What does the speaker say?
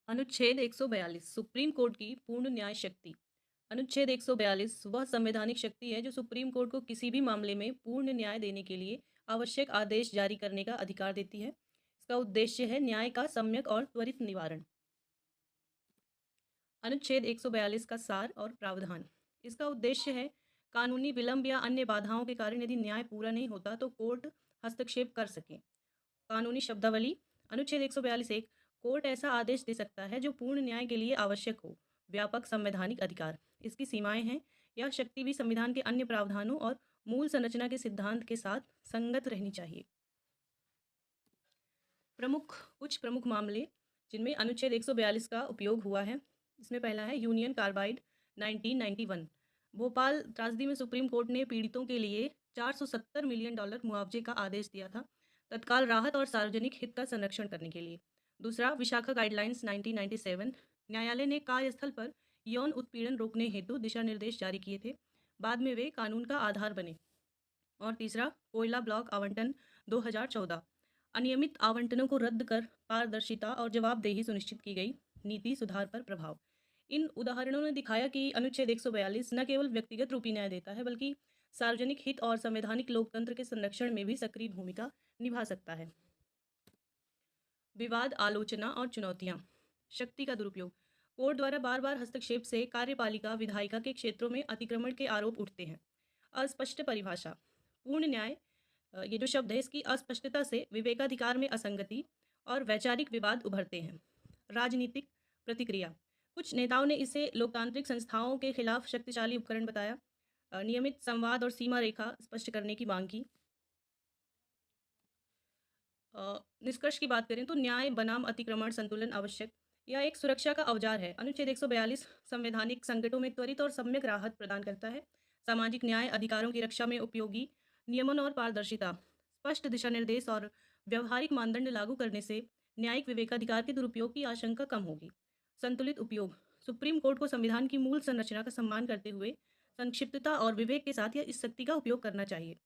अनुच्छेद 142 supreme court की पूर्ण न्याय शक्ति। अनुच्छेद 142 वह संवैधानिक शक्ति है जो सुप्रीम कोर्ट को किसी भी मामले में पूर्ण न्याय देने के लिए आवश्यक आदेश जारी करने का अधिकार देती है। इसका उद्देश्य है न्याय का सम्यक और त्वरित निवारण। अनुच्छेद 142 का सार और प्रावधान। इसका उद्देश्य है कानूनी विलंब या अन्य बाधाओं के कारण यदि न्याय पूरा नहीं होता तो कोर्ट हस्तक्षेप कर सके। कानूनी शब्दावली। अनुच्छेद 142 एक कोर्ट ऐसा आदेश दे सकता है जो पूर्ण न्याय के लिए आवश्यक हो। व्यापक संवैधानिक अधिकार। इसकी सीमाएं हैं, यह शक्ति भी संविधान के अन्य प्रावधानों और मूल संरचना के सिद्धांत के साथ संगत रहनी चाहिए। कुछ प्रमुख मामले जिनमें अनुच्छेद 142 का उपयोग हुआ है, इसमें पहला है यूनियन कार्बाइड 1991। भोपाल त्रासदी में सुप्रीम कोर्ट ने पीड़ितों के लिए $470 मिलियन मुआवजे का आदेश दिया था, तत्काल राहत और सार्वजनिक हित का संरक्षण करने के लिए। दूसरा विशाखा गाइडलाइंस 1997। न्यायालय ने कार्यस्थल पर यौन उत्पीड़न रोकने हेतु दिशा निर्देश जारी किए थे, बाद में वे कानून का आधार बने। और तीसरा कोयला ब्लॉक आवंटन 2014। अनियमित आवंटनों को रद्द कर पारदर्शिता और जवाबदेही सुनिश्चित की गई। नीति सुधार पर प्रभाव। इन उदाहरणों ने दिखाया कि अनुच्छेद 142 न केवल व्यक्तिगत रूपी न्याय देता है बल्कि सार्वजनिक हित और संवैधानिक लोकतंत्र के संरक्षण में भी सक्रिय भूमिका निभा सकता है। विवाद, आलोचना और चुनौतियां। शक्ति का दुरुपयोग। कोर्ट द्वारा बार बार हस्तक्षेप से कार्यपालिका विधायिका के क्षेत्रों में अतिक्रमण के आरोप उठते हैं। अस्पष्ट परिभाषा। पूर्ण न्याय, ये जो शब्द है इसकी अस्पष्टता से विवेकाधिकार में असंगति और वैचारिक विवाद उभरते हैं। राजनीतिक प्रतिक्रिया। कुछ नेताओं ने इसे लोकतांत्रिक संस्थाओं के खिलाफ शक्तिशाली उपकरण बताया। नियमित संवाद और सीमा रेखा स्पष्ट करने की मांग की। निष्कर्ष की बात करें तो न्याय बनाम अतिक्रमण संतुलन आवश्यक। यह एक सुरक्षा का औजार है। अनुच्छेद 142 संवैधानिक संकटों में त्वरित और सम्यक राहत प्रदान करता है। सामाजिक न्याय अधिकारों की रक्षा में उपयोगी नियमन और पारदर्शिता, स्पष्ट दिशा निर्देश और व्यवहारिक मानदंड लागू करने से न्यायिक विवेकाधिकार के दुरुपयोग की आशंका कम होगी। संतुलित उपयोग। सुप्रीम कोर्ट को संविधान की मूल संरचना का सम्मान करते हुए संक्षिप्तता और विवेक के साथ यह इस शक्ति का उपयोग करना चाहिए।